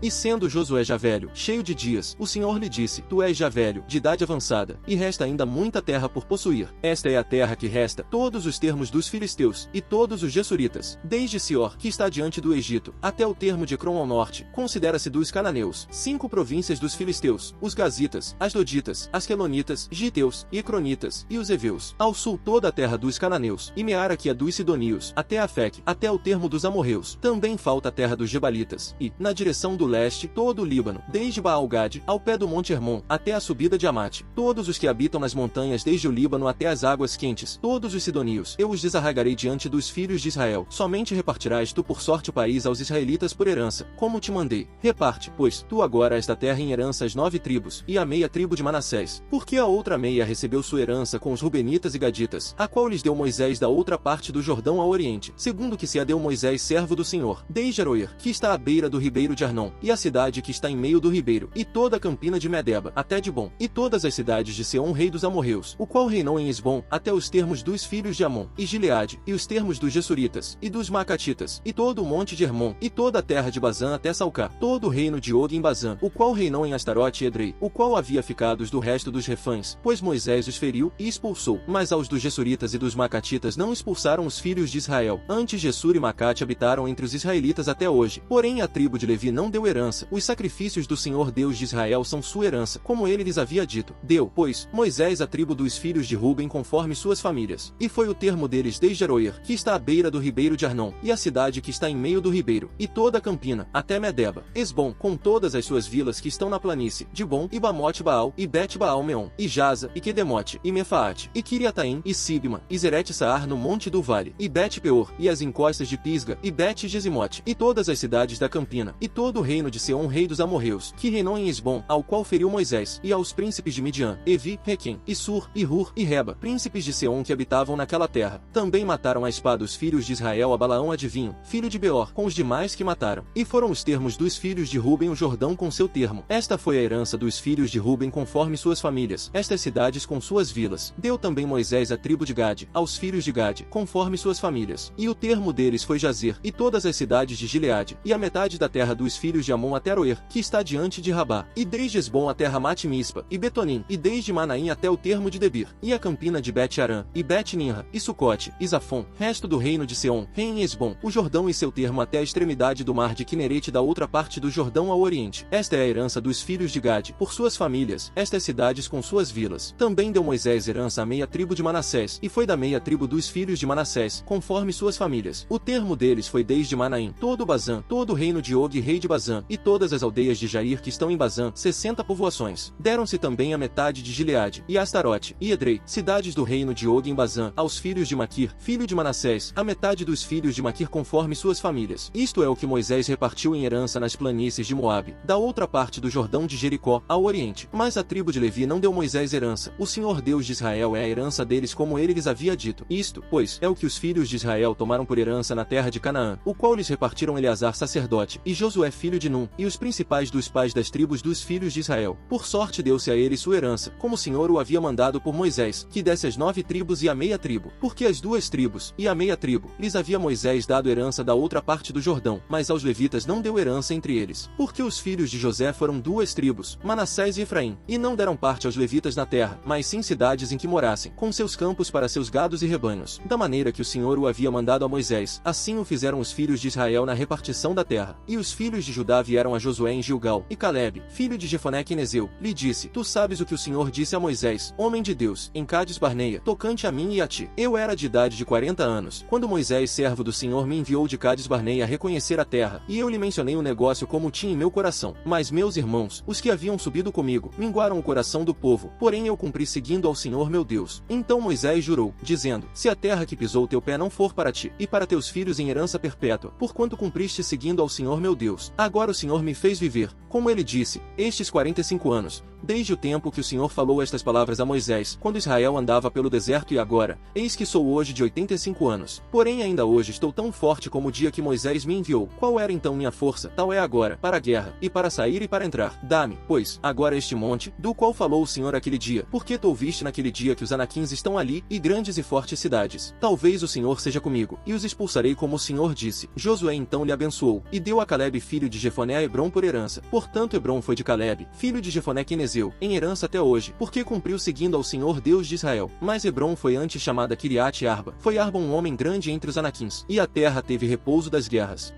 E sendo Josué já velho, cheio de dias, o Senhor lhe disse: Tu és já velho, de idade avançada, e resta ainda muita terra por possuir. Esta é a terra que resta, todos os termos dos filisteus, e todos os Gessuritas, desde Sior, que está diante do Egito, até o termo de Ecrom ao norte, considera-se dos cananeus, 5 províncias dos filisteus, os gazitas, asdoditas, asquelonitas, giteus, e ecronitas, e os heveus. Ao sul toda a terra dos cananeus, e Meara que é dos sidonios, até Afec, até o termo dos amorreus. Também falta a terra dos gebalitas, e, na direção do leste, todo o Líbano, desde Baal-Gade, ao pé do monte Hermon, até a subida de Amate. Todos os que habitam nas montanhas desde o Líbano até as águas quentes, todos os sidonios, eu os desarraigarei diante dos filhos de Israel. Somente repartirás tu por sorte o país aos israelitas por herança, como te mandei. Reparte, pois, tu agora esta terra em herança às 9 tribos, e a meia tribo de Manassés. Porque a outra meia recebeu sua herança com os Rubenitas e Gaditas, a qual lhes deu Moisés da outra parte do Jordão ao oriente, segundo que se a deu Moisés servo do Senhor, desde Aroer, que está à beira do ribeiro de Arnon, e a cidade que está em meio do ribeiro, e toda a campina de Medeba, até Dibon, e todas as cidades de Seom rei dos amorreus, o qual reinou em Esbom, até os termos dos filhos de Amon, e Gileade, e os termos dos Gessuritas, e dos Macatitas, e todo o monte de Hermon, e toda a terra de Bazã até Salcá, todo o reino de Og em Bazã, o qual reinou em Astarote e Edrei, o qual havia ficados do resto dos refães, pois Moisés os feriu e expulsou. Mas aos dos Gessuritas e dos Macatitas não expulsaram os filhos de Israel. Antes Gessur e Macate habitaram entre os israelitas até hoje. Porém a tribo de Levi não deu herança. Os sacrifícios do Senhor Deus de Israel são sua herança, como ele lhes havia dito. Deu, pois, Moisés a tribo dos filhos de Ruben conforme suas famílias. E foi o termo deles desde Aroer, que está à beira do ribeiro de Arnon, e a cidade que está em meio do ribeiro, e toda a campina, até Medeba, Esbom, com todas as suas vilas que estão na planície, Dibon, e Bamote Baal, e Bet Baal Meon, e Jaza, e Quedemote, e Mefaate, e Kiriataim, e Sibma, e Zeret Saar no monte do vale, e Bet Peor, e as encostas de Pisga, e Bet Gesimote, e todas as cidades da campina, e todo o reino de Seom rei dos amorreus, que reinou em Esbom, ao qual feriu Moisés, e aos príncipes de Midian, Evi, Requem, e Sur, e Hur, e Reba, príncipes de Seom que habitavam naquela terra. Também mataram a espada os filhos de Israel a Balaão adivinho, filho de Beor, com os demais que mataram. E foram os termos dos filhos de Ruben o Jordão com seu termo. Esta foi a herança dos filhos de Ruben conforme suas famílias, estas cidades com suas vilas. Deu também Moisés a tribo de Gade, aos filhos de Gade, conforme suas famílias. E o termo deles foi Jazer, e todas as cidades de Gileade, e a metade da terra dos filhos de Amon até Aroer, que está diante de Rabá, e desde Esbom até Ramate Mispa, e Betonim, e desde Manaim até o termo de Debir, e a campina de Bet-Arã, e Bet-Ninra, e Sucote, e Zafon, resto do reino de Seom, rei em Esbom, o Jordão e seu termo até a extremidade do mar de Quinerete da outra parte do Jordão ao oriente. Esta é a herança dos filhos de Gade, por suas famílias, estas cidades com suas vilas. Também deu Moisés herança à meia tribo de Manassés, e foi da meia tribo dos filhos de Manassés, conforme suas famílias. O termo deles foi desde Manaim, todo Bazã, todo o reino de Og rei de Bazã, e todas as aldeias de Jair que estão em Bazã, 60 povoações. Deram-se também a metade de Gileade, e Astarote, e Edrei, cidades do reino de Og em Bazã, aos filhos de Maquir, filho de Manassés, a metade dos filhos de Maquir conforme suas famílias. Isto é o que Moisés repartiu em herança nas planícies de Moabe, da outra parte do Jordão de Jericó, ao oriente. Mas a tribo de Levi não deu Moisés herança. O Senhor Deus de Israel é a herança deles como ele lhes havia dito. Isto, pois, é o que os filhos de Israel tomaram por herança na terra de Canaã, o qual lhes repartiram Eleazar sacerdote, e Josué filho de Num, e os principais dos pais das tribos dos filhos de Israel. Por sorte deu-se a eles sua herança, como o Senhor o havia mandado por Moisés, que desse as 9 tribos e a meia tribo, porque as 2 tribos, e a meia tribo, lhes havia Moisés dado herança da outra parte do Jordão, mas aos levitas não deu herança entre eles. Porque os filhos de José foram 2 tribos, Manassés e Efraim, e não deram parte aos levitas na terra, mas sim cidades em que morassem, com seus campos para seus gados e rebanhos. Da maneira que o Senhor o havia mandado a Moisés, assim o fizeram os filhos de Israel na repartição da terra. E os filhos de Judá vieram a Josué em Gilgal, e Caleb, filho de Jefoné quenezeu, lhe disse: Tu sabes o que o Senhor disse a Moisés, homem de Deus, em Cádiz Barneia, tocante a mim e a ti. Eu era de idade de 40 anos, quando Moisés, servo do Senhor, me enviou de Cádiz Barneia a reconhecer a terra, e eu lhe mencionei o negócio como tinha em meu coração. Mas meus irmãos, os que haviam subido comigo, minguaram o coração do povo, porém eu cumpri seguindo ao Senhor meu Deus. Então Moisés jurou, dizendo: Se a terra que pisou teu pé não for para ti, e para teus filhos em herança perpétua, porquanto cumpriste seguindo ao Senhor meu Deus. Agora o Senhor me fez viver, como ele disse, estes 45 anos, desde o tempo que o Senhor falou estas palavras a Moisés, quando Israel andava pelo deserto, e agora, eis que sou hoje de 85 anos. Porém ainda hoje estou tão forte como o dia que Moisés me enviou. Qual era então minha força? Tal é agora, para a guerra, e para sair e para entrar. Dá-me, pois, agora este monte, do qual falou o Senhor aquele dia, porque tu ouviste naquele dia que os anaquins estão ali, e grandes e fortes cidades. Talvez o Senhor seja comigo, e os expulsarei como o Senhor disse. Josué então lhe abençoou, e deu a Calebe filho de Jefoné a Hebrom por herança. Portanto Hebrom foi de Calebe, filho de Jefoné quenezeu, em herança até hoje, porque cumpriu seguindo ao Senhor Deus de Israel. Mas Hebrom foi antes chamada Kiriate Arba. Foi Arba um homem grande entre os anaquins, e a terra teve repouso das guerras.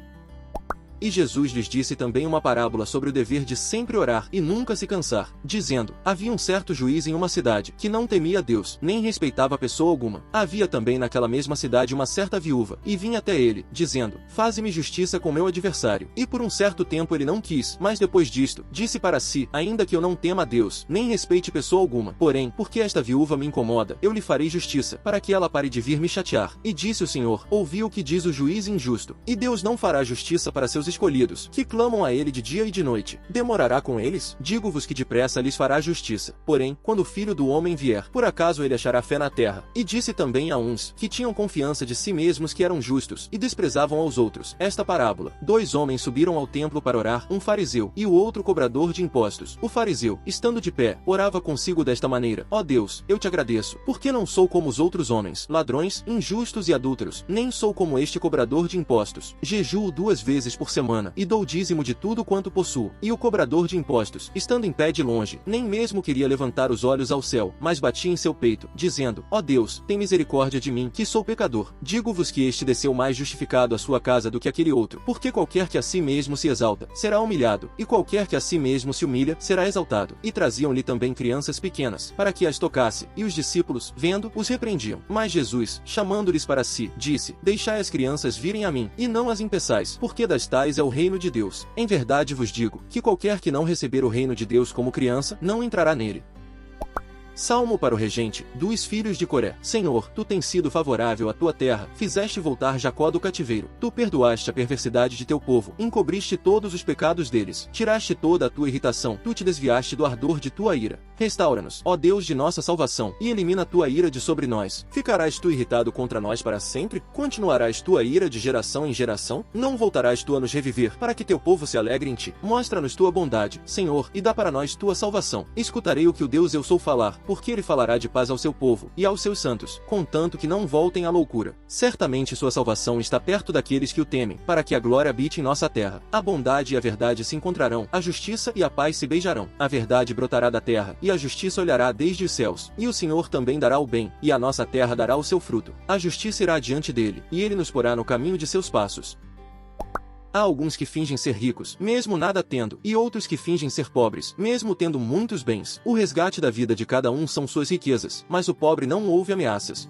E Jesus lhes disse também uma parábola sobre o dever de sempre orar e nunca se cansar, dizendo: havia um certo juiz em uma cidade, que não temia Deus, nem respeitava pessoa alguma. Havia também naquela mesma cidade uma certa viúva, e vinha até ele, dizendo: faze-me justiça com meu adversário. E por um certo tempo ele não quis, mas depois disto, disse para si: ainda que eu não tema a Deus, nem respeite pessoa alguma, porém, porque esta viúva me incomoda, eu lhe farei justiça, para que ela pare de vir me chatear. E disse o Senhor: ouvi o que diz o juiz injusto. E Deus não fará justiça para seus escolhidos, que clamam a ele de dia e de noite. Demorará com eles? Digo-vos que depressa lhes fará justiça. Porém, quando o Filho do Homem vier, por acaso ele achará fé na terra? E disse também a uns, que tinham confiança de si mesmos que eram justos, e desprezavam aos outros, esta parábola: 2 homens subiram ao templo para orar, um fariseu, e o outro cobrador de impostos. O fariseu, estando de pé, orava consigo desta maneira: ó Deus, eu te agradeço, porque não sou como os outros homens, ladrões, injustos e adúlteros, nem sou como este cobrador de impostos. Jejuo 2 vezes por semana, e dou dízimo de tudo quanto possuo. E o cobrador de impostos, estando em pé de longe, nem mesmo queria levantar os olhos ao céu, mas batia em seu peito, dizendo: ó Deus, tem misericórdia de mim, que sou pecador. Digo-vos que este desceu mais justificado à sua casa do que aquele outro, porque qualquer que a si mesmo se exalta, será humilhado, e qualquer que a si mesmo se humilha, será exaltado. E traziam-lhe também crianças pequenas, para que as tocasse, e os discípulos, vendo, os repreendiam. Mas Jesus, chamando-lhes para si, disse: deixai as crianças virem a mim, e não as impeçais, porque das tais é o reino de Deus. Em verdade vos digo, que qualquer que não receber o reino de Deus como criança, não entrará nele. Salmo para o regente, dos filhos de Coré. Senhor, tu tens sido favorável à tua terra, fizeste voltar Jacó do cativeiro. Tu perdoaste a perversidade de teu povo, encobriste todos os pecados deles, tiraste toda a tua irritação, tu te desviaste do ardor de tua ira. Restaura-nos, ó Deus de nossa salvação, e elimina a tua ira de sobre nós. Ficarás tu irritado contra nós para sempre? Continuarás tua ira de geração em geração? Não voltarás tu a nos reviver, para que teu povo se alegre em ti? Mostra-nos tua bondade, Senhor, e dá para nós tua salvação. Escutarei o que o Deus eu sou falar, porque ele falará de paz ao seu povo, e aos seus santos, contanto que não voltem à loucura. Certamente sua salvação está perto daqueles que o temem, para que a glória habite em nossa terra. A bondade e a verdade se encontrarão, a justiça e a paz se beijarão. A verdade brotará da terra, e a justiça olhará desde os céus. E o Senhor também dará o bem, e a nossa terra dará o seu fruto. A justiça irá diante dele, e ele nos porá no caminho de seus passos. Há alguns que fingem ser ricos, mesmo nada tendo, e outros que fingem ser pobres, mesmo tendo muitos bens. O resgate da vida de cada um são suas riquezas, mas o pobre não ouve ameaças.